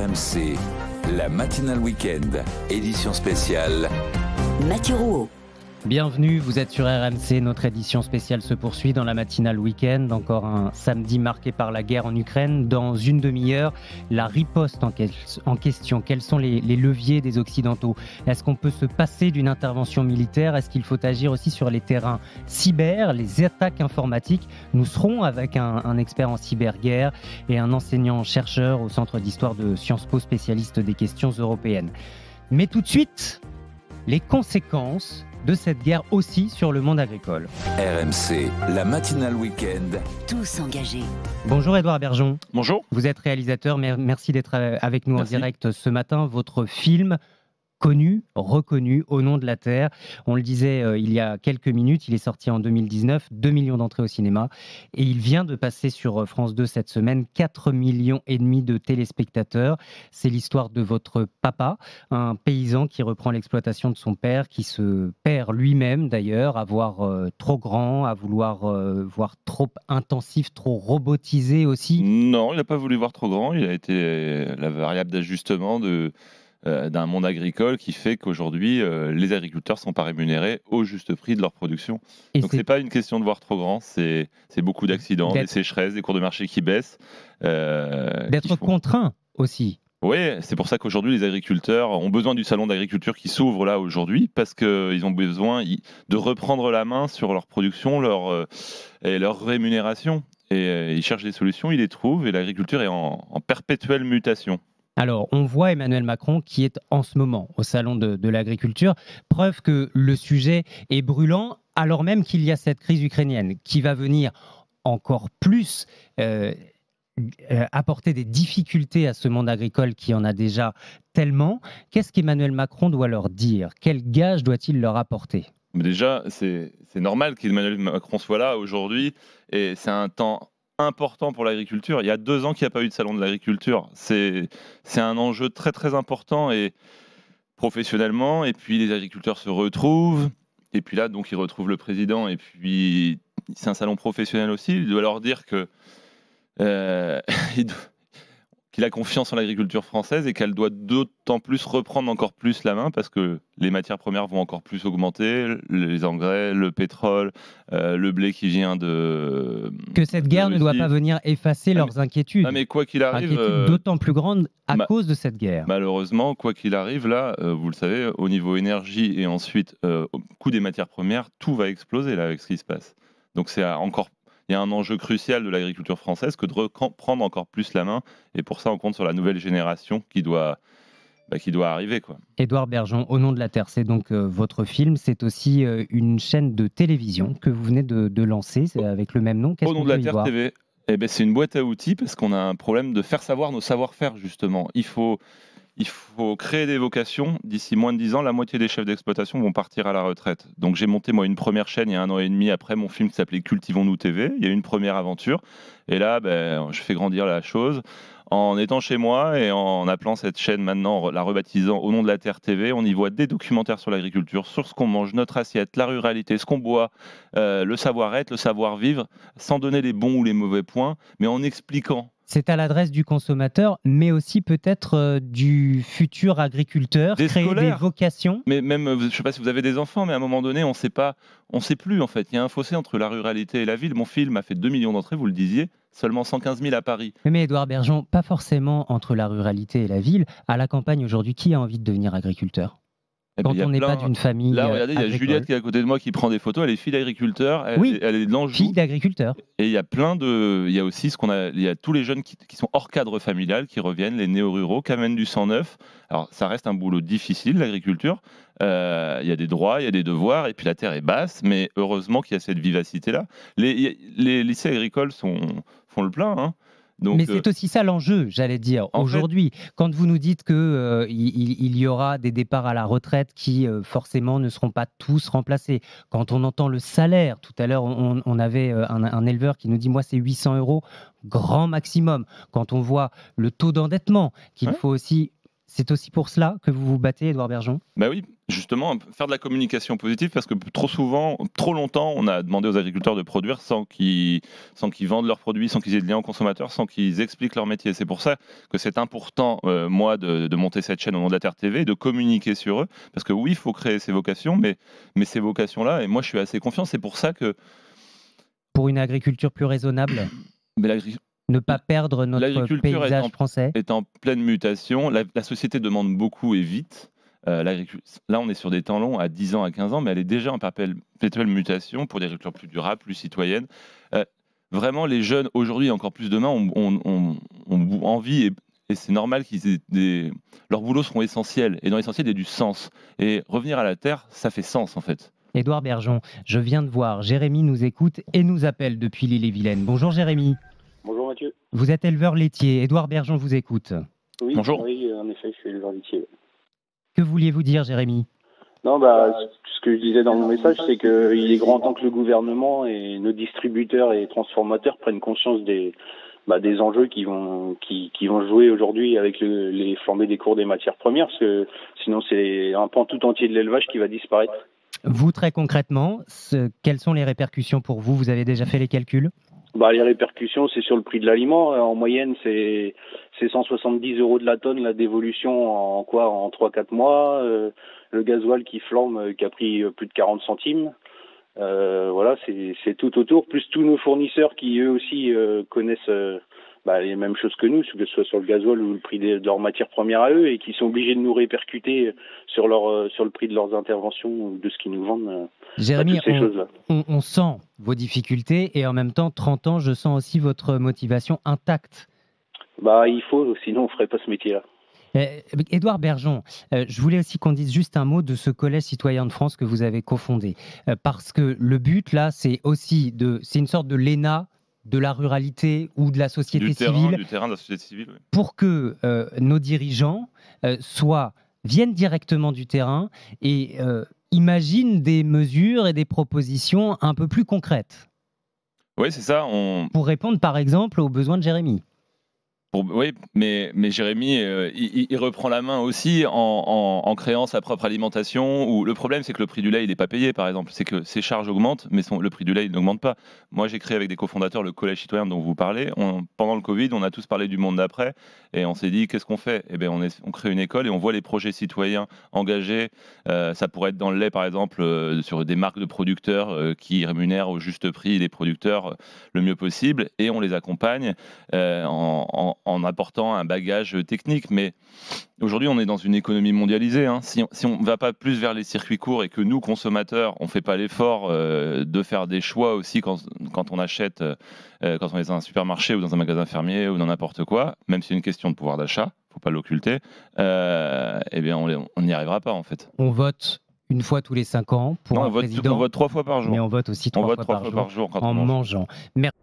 RMC, la matinale week-end, édition spéciale. Mathieu Rouault. Bienvenue, vous êtes sur RMC, notre édition spéciale se poursuit dans la matinale week-end. Encore un samedi marqué par la guerre en Ukraine. Dans une demi-heure, la riposte en question. Quels sont les leviers des Occidentaux? Est-ce qu'on peut se passer d'une intervention militaire? Est-ce qu'il faut agir aussi sur les terrains cyber, les attaques informatiques? Nous serons avec un expert en cyberguerre et un enseignant-chercheur au Centre d'Histoire de Sciences Po, spécialiste des questions européennes. Mais tout de suite, les conséquences de cette guerre aussi sur le monde agricole. RMC, la matinale week-end. Tous engagés. Bonjour Édouard Bergeon. Bonjour. Vous êtes réalisateur, merci d'être avec nous Merci. en direct ce matin. Votre film connu, reconnu, Au nom de la terre. On le disait il y a quelques minutes, il est sorti en 2019, 2 millions d'entrées au cinéma. Et il vient de passer sur France 2 cette semaine, 4,5 millions de téléspectateurs. C'est l'histoire de votre papa, un paysan qui reprend l'exploitation de son père, qui se perd lui-même d'ailleurs, à voir trop grand, à vouloir voir trop intensif, trop robotisé aussi. Non, il n'a pas voulu voir trop grand. Il a été la variable d'ajustement d'un monde agricole qui fait qu'aujourd'hui, les agriculteurs ne sont pas rémunérés au juste prix de leur production. Et Donc, ce n'est pas une question de voir trop grand, c'est beaucoup d'accidents, des sécheresses, des cours de marché qui baissent. D'être contraint aussi. Oui, c'est pour ça qu'aujourd'hui, les agriculteurs ont besoin du salon d'agriculture qui s'ouvre là aujourd'hui, parce qu'ils ont besoin de reprendre la main sur leur production et leur rémunération. Et ils cherchent des solutions, ils les trouvent, et l'agriculture est en perpétuelle mutation. Alors, on voit Emmanuel Macron qui est en ce moment au salon de l'agriculture, preuve que le sujet est brûlant, alors même qu'il y a cette crise ukrainienne qui va venir encore plus apporter des difficultés à ce monde agricole qui en a déjà tellement. Qu'est-ce qu'Emmanuel Macron doit leur dire? Quel gage doit-il leur apporter? Mais déjà, c'est normal qu'Emmanuel Macron soit là aujourd'hui, et c'est un temps important pour l'agriculture. Il y a 2 ans qu'il n'y a pas eu de salon de l'agriculture. C'est un enjeu très très important, et professionnellement, et puis les agriculteurs se retrouvent, et puis là, donc, ils retrouvent le président, et puis c'est un salon professionnel aussi. Il doit leur dire que qu'il a confiance en l'agriculture française et qu'elle doit d'autant plus reprendre encore plus la main, parce que les matières premières vont encore plus augmenter, les engrais, le pétrole, le blé qui vient de... Que cette guerre ne doit pas venir effacer leurs inquiétudes. Mais quoi qu'il arrive... Inquiétudes d'autant plus grandes à cause de cette guerre. Malheureusement, quoi qu'il arrive, là, vous le savez, au niveau énergie et ensuite au coût des matières premières, tout va exploser là avec ce qui se passe. Donc c'est encore... Il y a un enjeu crucial de l'agriculture française que de reprendre encore plus la main. Et pour ça, on compte sur la nouvelle génération qui doit arriver, quoi. Édouard Bergeon, Au nom de la terre, c'est donc votre film. C'est aussi une chaîne de télévision que vous venez de lancer, c'est avec le même nom. Au nom de la terre TV. Eh ben, c'est une boîte à outils, parce qu'on a un problème de faire savoir nos savoir-faire, justement. Il faut créer des vocations. D'ici moins de 10 ans, la moitié des chefs d'exploitation vont partir à la retraite. Donc j'ai monté moi une première chaîne il y a 1 an et demi après mon film qui s'appelait Cultivons-nous TV. Il y a eu une première aventure. Et là, je fais grandir la chose en étant chez moi et en appelant cette chaîne maintenant, la rebaptisant Au nom de la terre TV. On y voit des documentaires sur l'agriculture, sur ce qu'on mange, notre assiette, la ruralité, ce qu'on boit, le savoir-être, le savoir-vivre, sans donner les bons ou les mauvais points, mais en expliquant. C'est à l'adresse du consommateur, mais aussi peut-être du futur agriculteur, créer des vocations. Mais même, je ne sais pas si vous avez des enfants, mais à un moment donné, on ne sait plus en fait. Il y a un fossé entre la ruralité et la ville. Mon film a fait 2 millions d'entrées, vous le disiez, seulement 115 000 à Paris. Mais Édouard Bergeon, pas forcément entre la ruralité et la ville. À la campagne aujourd'hui, qui a envie de devenir agriculteur ? Quand on n'est pas d'une famille. Là, regardez, il y a Juliette qui est à côté de moi qui prend des photos. Elle est fille d'agriculteur. Elle est de l'Anjou. Fille d'agriculteur. Et il y a il y a aussi il y a tous les jeunes qui sont hors cadre familial qui reviennent, les néo-ruraux, qui amènent du sang neuf. Alors, ça reste un boulot difficile, l'agriculture. Il y a des droits, il y a des devoirs, et puis la terre est basse, mais heureusement qu'il y a cette vivacité-là. Les lycées agricoles font le plein, hein. Donc, mais c'est aussi ça l'enjeu, j'allais dire, aujourd'hui. Quand vous nous dites qu'il y aura des départs à la retraite qui forcément ne seront pas tous remplacés, quand on entend le salaire, tout à l'heure on avait un éleveur qui nous dit « moi c'est 800 € grand maximum », quand on voit le taux d'endettement qu'il faut aussi... C'est aussi pour cela que vous vous battez, Édouard Bergeon ? Bah oui, Justement, faire de la communication positive, parce que trop souvent, trop longtemps, on a demandé aux agriculteurs de produire sans qu'ils vendent leurs produits, sans qu'ils aient de lien aux consommateurs, sans qu'ils expliquent leur métier. C'est pour ça que c'est important, moi, de monter cette chaîne au nom de la Terre TV, de communiquer sur eux, parce que oui, il faut créer ces vocations, mais ces vocations-là, et moi je suis assez confiant, c'est pour ça que... Pour une agriculture plus raisonnable, ne pas perdre notre paysage français. Est en pleine mutation, la société demande beaucoup et vite. Là, on est sur des temps longs, à 10 ans, à 15 ans, mais elle est déjà en perpétuelle mutation pour des agricultures plus durables, plus citoyennes. Vraiment, les jeunes, aujourd'hui et encore plus demain, ont envie, et c'est normal qu'ils aient leurs boulots seront essentiels. Et dans l'essentiel, il y a du sens. Et revenir à la terre, ça fait sens, en fait. Édouard Bergeon, je viens de voir, Jérémy nous écoute et nous appelle depuis l'Ille-et-Vilaine. Bonjour Jérémy. Bonjour Mathieu. Vous êtes éleveur laitier, Édouard Bergeon vous écoute. Oui, bonjour. Oui, en effet, je suis éleveur laitier. Que vouliez-vous dire, Jérémy? Non, ce que je disais dans mon message, c'est qu'il est grand temps que le gouvernement et nos distributeurs et transformateurs prennent conscience des enjeux qui vont jouer aujourd'hui avec les flambées des cours des matières premières, parce que sinon c'est un pan tout entier de l'élevage qui va disparaître. Vous, très concrètement, quelles sont les répercussions pour vous? Vous avez déjà fait les calculs? Les répercussions, c'est sur le prix de l'aliment. En moyenne, c'est 170 € de la tonne, la dévolution en 3-4 mois. Le gasoil qui flambe, qui a pris plus de 40 centimes. Voilà, c'est tout autour. Plus tous nos fournisseurs qui, eux aussi, connaissent les mêmes choses que nous, que ce soit sur le gasoil ou le prix de leurs matières premières à eux, et qui sont obligés de nous répercuter sur le prix de leurs interventions ou de ce qu'ils nous vendent. Jérémy, on sent vos difficultés et en même temps, 30 ans, je sens aussi votre motivation intacte. Il faut, sinon on ne ferait pas ce métier-là. Édouard Bergeon, je voulais aussi qu'on dise juste un mot de ce Collège citoyen de France que vous avez cofondé. Parce que le but, là, c'est aussi c'est une sorte de l'ENA de la ruralité ou de la société civile. Du terrain de la société civile, oui. Pour que nos dirigeants viennent directement du terrain et imaginent des mesures et des propositions un peu plus concrètes. Oui, c'est ça. Pour répondre, par exemple, aux besoins de Jérémy. Oui, mais Jérémy, il reprend la main aussi en créant sa propre alimentation. Où le problème, c'est que le prix du lait, il n'est pas payé, par exemple. C'est que ses charges augmentent, mais le prix du lait, il n'augmente pas. Moi, j'ai créé avec des cofondateurs le Collège citoyen dont vous parlez. Pendant le Covid, on a tous parlé du monde d'après, et on s'est dit, qu'est-ce qu'on fait? Eh bien, on crée une école et on voit les projets citoyens engagés. Ça pourrait être dans le lait, par exemple, sur des marques de producteurs qui rémunèrent au juste prix les producteurs le mieux possible, et on les accompagne en apportant un bagage technique. Mais aujourd'hui, on est dans une économie mondialisée. Si on ne va pas plus vers les circuits courts et que nous, consommateurs, on ne fait pas l'effort de faire des choix aussi quand on achète, quand on est dans un supermarché ou dans un magasin fermier ou dans n'importe quoi, même si c'est une question de pouvoir d'achat, il ne faut pas l'occulter, eh bien, on n'y arrivera pas, en fait. On vote une fois tous les 5 ans pour un président. On vote 3 fois par jour. Mais on vote aussi 3 fois par jour en mangeant. Merci.